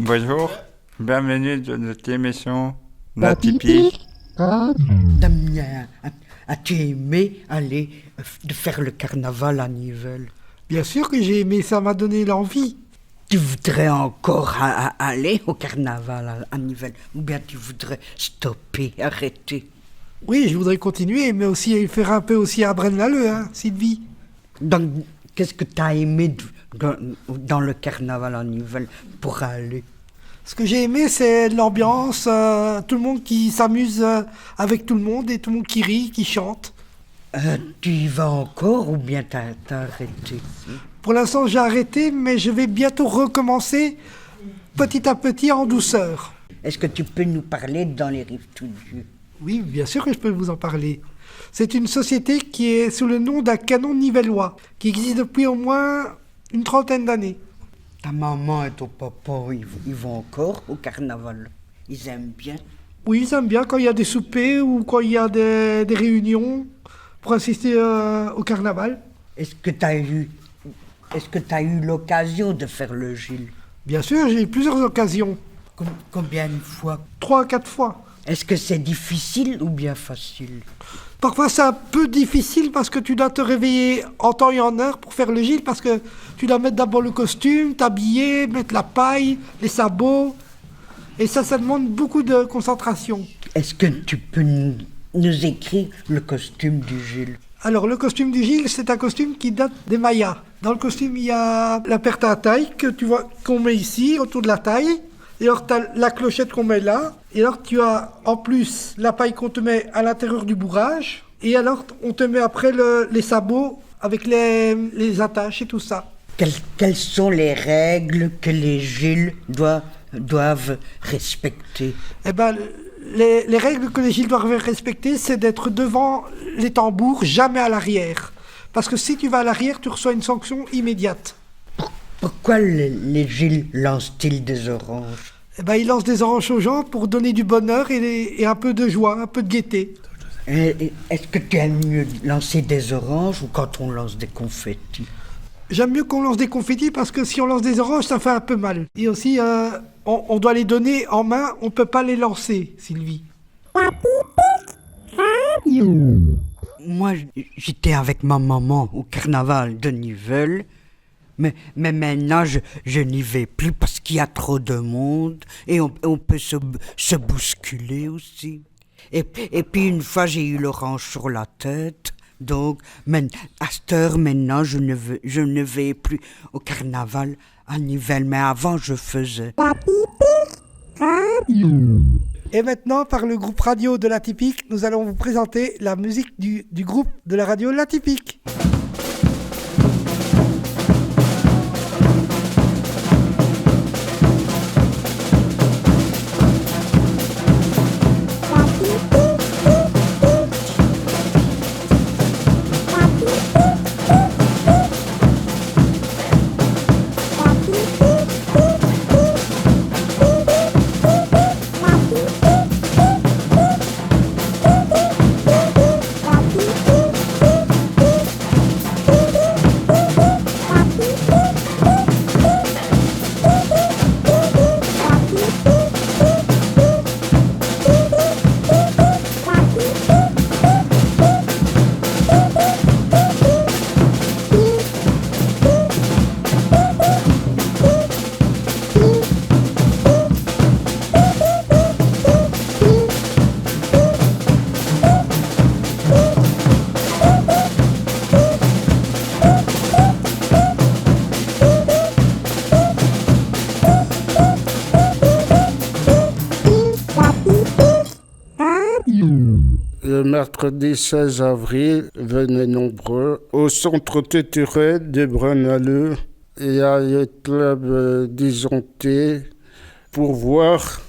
Bonjour, bienvenue dans notre émission L'atypique. Damien, as-tu aimé aller faire le carnaval à Nivelles? Bien sûr que j'ai aimé, ça m'a donné l'envie. Tu voudrais encore aller au carnaval à Nivelles, ou bien tu voudrais stopper, arrêter? Oui, je voudrais continuer, mais aussi faire un peu aussi à Braine-l'Alleud, hein, Sylvie. Donc, qu'est-ce que tu as aimé dans le carnaval à Nivelles pour aller? Ce que j'ai aimé, c'est l'ambiance, tout le monde qui s'amuse avec tout le monde et tout le monde qui rit, qui chante. Tu y vas encore ou bien t'as arrêté? Pour l'instant, j'ai arrêté, mais je vais bientôt recommencer petit à petit en douceur. Est-ce que tu peux nous parler de Dans les Rives Toutes Vues? Oui, bien sûr que je peux vous en parler. C'est une société qui est sous le nom d'un canon nivellois, qui existe depuis au moins une 30aine d'années. Ta maman et ton papa, ils vont encore au carnaval? Ils aiment bien? Oui, ils aiment bien quand il y a des soupers ou quand il y a des réunions pour assister au carnaval. Est-ce que tu as eu l'occasion de faire le Gilles? Bien sûr, j'ai eu plusieurs occasions. Combien de fois? 3 à 4 fois. Est-ce que c'est difficile ou bien facile? Parfois c'est un peu difficile parce que tu dois te réveiller en temps et en heure pour faire le Gilles, parce que tu dois mettre d'abord le costume, t'habiller, mettre la paille, les sabots. Et ça demande beaucoup de concentration. Est-ce que tu peux nous écrire le costume du Gilles? Alors le costume du Gilles, c'est un costume qui date des Mayas. Dans le costume, il y a la perte à taille que tu vois qu'on met ici, autour de la taille. Et alors tu as la clochette qu'on met là. Et alors tu as en plus la paille qu'on te met à l'intérieur du bourrage. Et alors on te met après les sabots avec les attaches et tout ça. Quelles sont les règles que les Gilles doivent respecter? Eh ben, les règles que les Gilles doivent respecter, c'est d'être devant les tambours, jamais à l'arrière. Parce que si tu vas à l'arrière, tu reçois une sanction immédiate. Pourquoi les Gilles lancent-ils des oranges? Eh ben, ils lancent des oranges aux gens pour donner du bonheur et un peu de joie, un peu de gaieté. Est-ce que tu aimes mieux lancer des oranges ou quand on lance des confettis? J'aime mieux qu'on lance des confettis parce que si on lance des oranges, ça fait un peu mal. Et aussi, on doit les donner en main, on ne peut pas les lancer, Sylvie. Moi, j'étais avec ma maman au carnaval de Nivelles. Mais maintenant, je n'y vais plus parce qu'il y a trop de monde et on peut se bousculer aussi. Et puis une fois, j'ai eu l'orange sur la tête. Donc, à cette heure, maintenant, je ne vais plus au carnaval à Nivelles. Mais avant, je faisais. Et maintenant, par le groupe radio de l'Atypique, nous allons vous présenter la musique du groupe de la radio l'Atypique. Le mercredi 16 avril, venez nombreux au centre culturel de Brunaleux. Il y a le club disjoncté pour voir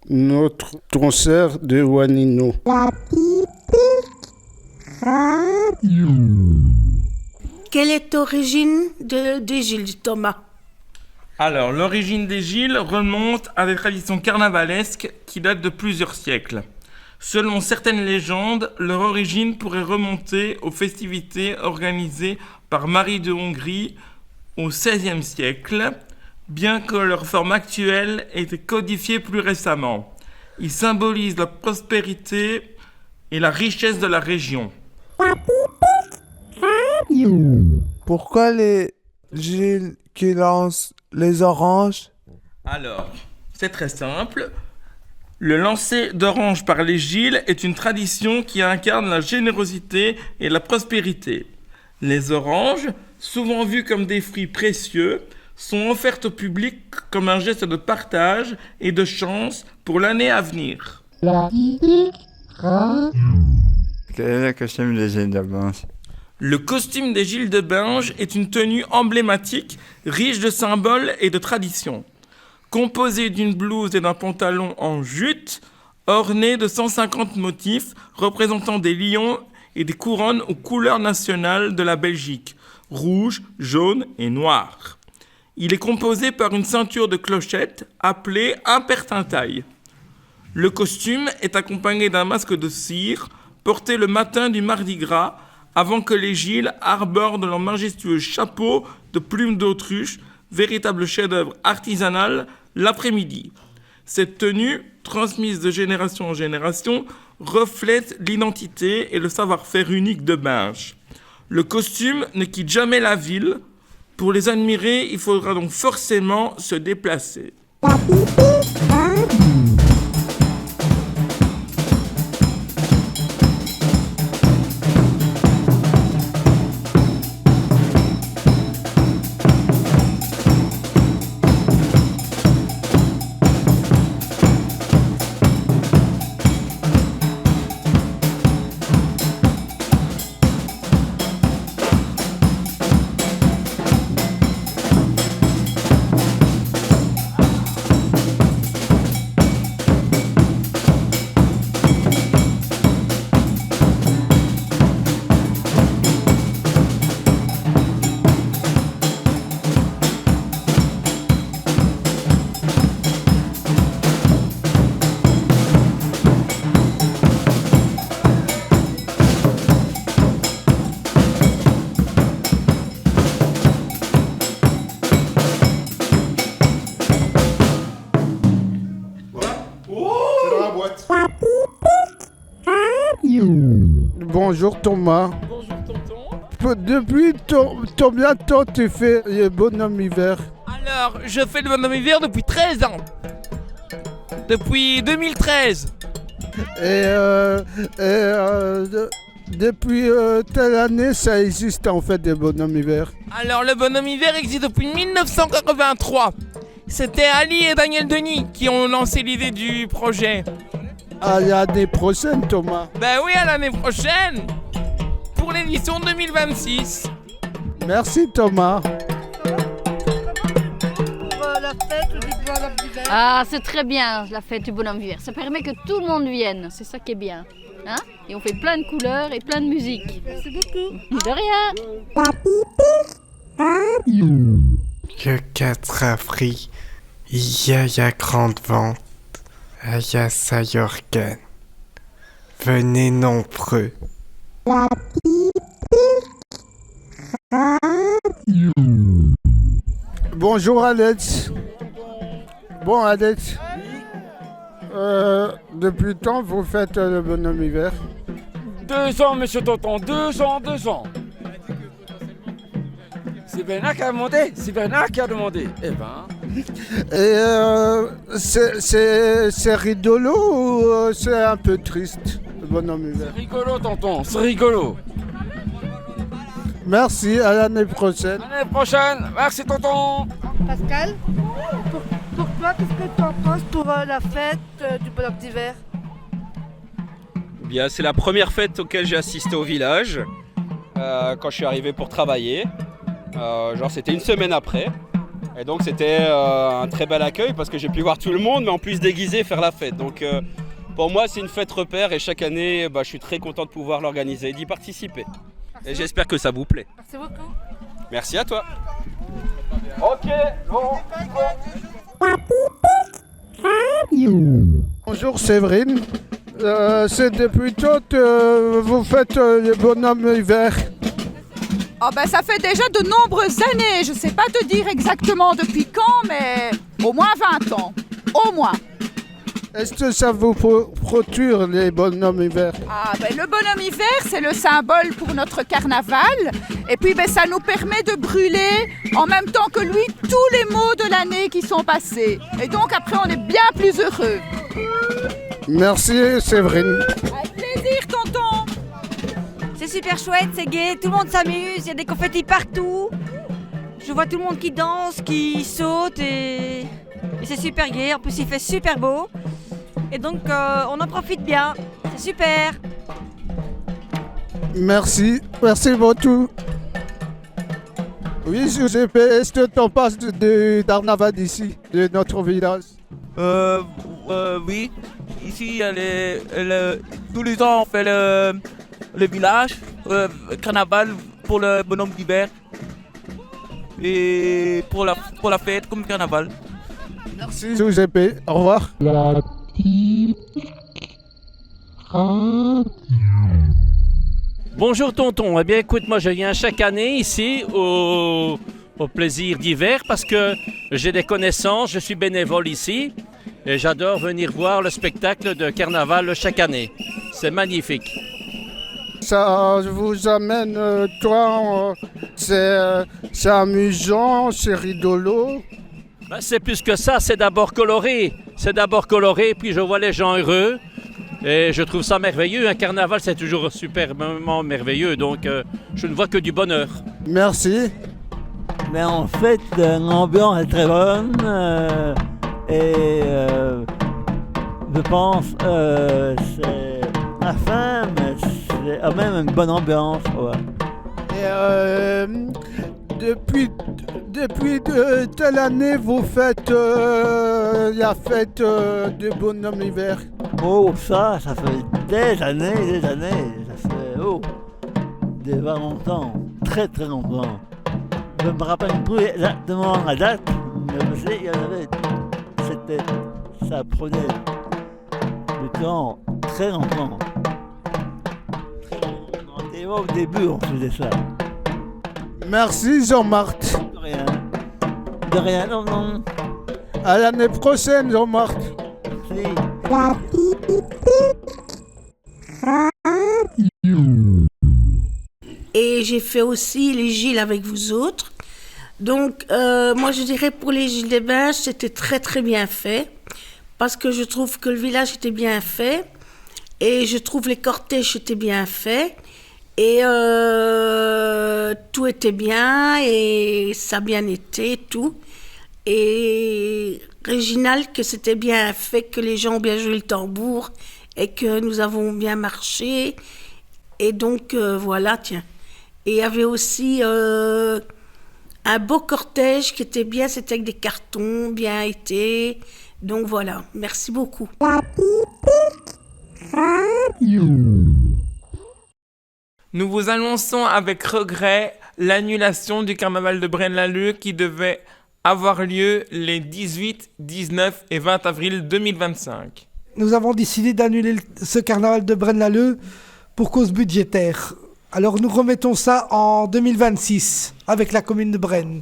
notre concert de Wanino. Quelle est l'origine de Gilles, Thomas? Alors, l'origine des Gilles remonte à des traditions carnavalesques qui datent de plusieurs siècles. Selon certaines légendes, leur origine pourrait remonter aux festivités organisées par Marie de Hongrie au XVIe siècle, bien que leur forme actuelle ait été codifiée plus récemment. Ils symbolisent la prospérité et la richesse de la région. Pourquoi les Gilles qui lancent les oranges? Alors, c'est très simple. Le lancer d'oranges par les Gilles est une tradition qui incarne la générosité et la prospérité. Les oranges, souvent vues comme des fruits précieux, sont offertes au public comme un geste de partage et de chance pour l'année à venir. Quel est le costume des Gilles de Binge? Le costume des Gilles de Binge est une tenue emblématique, riche de symboles et de traditions. Composé d'une blouse et d'un pantalon en jute, orné de 150 motifs représentant des lions et des couronnes aux couleurs nationales de la Belgique, rouge, jaune et noir. Il est composé par une ceinture de clochettes appelée un pertintail. Le costume est accompagné d'un masque de cire porté le matin du Mardi Gras avant que les Gilles arborent leur majestueux chapeau de plumes d'autruche, véritable chef-d'œuvre artisanal, l'après-midi. Cette tenue, transmise de génération en génération, reflète l'identité et le savoir-faire unique de Binge. Le costume ne quitte jamais la ville. Pour les admirer, il faudra donc forcément se déplacer. Bonjour Thomas. Bonjour tonton. Depuis combien de temps tu fais le bonhomme hiver? Alors, je fais le bonhomme hiver depuis 13 ans. Depuis 2013. Depuis quelle année ça existe en fait des bonhommes hiver? Alors, le bonhomme hiver existe depuis 1983. C'était Ali et Daniel Denis qui ont lancé l'idée du projet. À l'année prochaine, Thomas. Ben oui, à l'année prochaine. Pour l'édition 2026. Merci Thomas. Ah, c'est très bien la fête du bonhomme hiver. Ça permet que tout le monde vienne. C'est ça qui est bien. Hein? Et on fait plein de couleurs et plein de musique. Merci beaucoup. De rien. Le 4 avril, il y a la grande vente à Yassa-Yorken. Venez nombreux. Bonjour Alex. Bon Alex, depuis quand vous faites le bonhomme hiver? 2 ans, monsieur Tonton, 2 ans. C'est Bernard qui a demandé, Eh ben... Et c'est rigolo ou c'est un peu triste, le bonhomme hiver? C'est rigolo, tonton, c'est rigolo. Merci, à l'année prochaine. L'année prochaine, merci tonton. Pascal, pour toi, qu'est-ce que tu en penses pour la fête du bonhomme d'hiver? Bien, c'est la première fête auquel j'ai assisté au village quand je suis arrivé pour travailler. C'était une semaine après. Et donc c'était un très bel accueil parce que j'ai pu voir tout le monde, mais en plus déguisé et faire la fête. Donc pour moi c'est une fête repère et chaque année je suis très content de pouvoir l'organiser et d'y participer. Et j'espère que ça vous plaît. Merci beaucoup. Merci à toi. Ok, bon. Bonjour Séverine. C'est depuis quand vous faites le bonhomme hiver? Oh ben ça fait déjà de nombreuses années, je sais pas te dire exactement depuis quand, mais au moins 20 ans, au moins. Est-ce que ça vous procure les bonhommes hiver? Ah ben le bonhomme hiver c'est le symbole pour notre carnaval, et puis ben ça nous permet de brûler en même temps que lui tous les maux de l'année qui sont passés. Et donc après on est bien plus heureux. Merci Séverine. Avec plaisir tonton. C'est super chouette, c'est gai, tout le monde s'amuse, il y a des confettis partout. Je vois tout le monde qui danse, qui saute et c'est super gai. En plus il fait super beau. Et donc on en profite bien. C'est super. Merci beaucoup. Oui, Giuseppe, est-ce que tu en passes de Darnava d'ici, de notre village? Oui. Ici, tous les ans, on fait le village, carnaval pour le bonhomme d'hiver. Et pour la fête comme carnaval. Merci Giuseppe, au revoir. Bonjour tonton, eh bien écoute, moi je viens chaque année ici au plaisir d'hiver parce que j'ai des connaissances, je suis bénévole ici et j'adore venir voir le spectacle de carnaval chaque année. C'est magnifique. Ça vous amène toi, c'est amusant, c'est rigolo. Ben, c'est plus que ça, c'est d'abord coloré, puis je vois les gens heureux. Et je trouve ça merveilleux, un carnaval c'est toujours superbement merveilleux, donc je ne vois que du bonheur. Merci. Mais en fait, l'ambiance est très bonne et je pense c'est la fin, mais c'est quand même une bonne ambiance. Ouais. Et depuis telle année vous faites la fête de bonhomme hiver? Oh, ça fait des années, ça fait des 20 longtemps, très très longtemps. Je me rappelle plus exactement la date, mais je sais qu'il y avait, ça prenait du temps, très longtemps. Et au début, on faisait ça. Merci Jean-Marc. De rien, non. À l'année prochaine Jean-Marc. Merci. Et j'ai fait aussi les Gilles avec vous autres. Donc, moi je dirais pour les Gilles des Binges, c'était très très bien fait. Parce que je trouve que le village était bien fait. Et je trouve les cortèges étaient bien faits. Et tout était bien. Et ça a bien été, tout. Et Réginal, que c'était bien fait, que les gens ont bien joué le tambour. Et que nous avons bien marché. Et donc, voilà, tiens. Et il y avait aussi un beau cortège qui était bien, c'était avec des cartons, bien été. Donc voilà, merci beaucoup. Nous vous annonçons avec regret l'annulation du carnaval de Braine-l'Alleud qui devait avoir lieu les 18, 19 et 20 avril 2025. Nous avons décidé d'annuler ce carnaval de Braine-l'Alleud pour cause budgétaire. Alors nous remettons ça en 2026 avec la commune de Braine.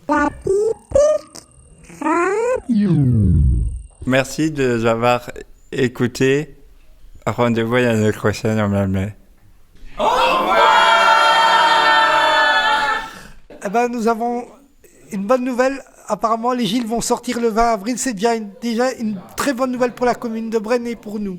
Merci de nous avoir écoutés. Rendez-vous l'année prochaine en mai. Au revoir. Eh ben, nous avons une bonne nouvelle. Apparemment, les Gilles vont sortir le 20 avril. C'est déjà une très bonne nouvelle pour la commune de Braine et pour nous.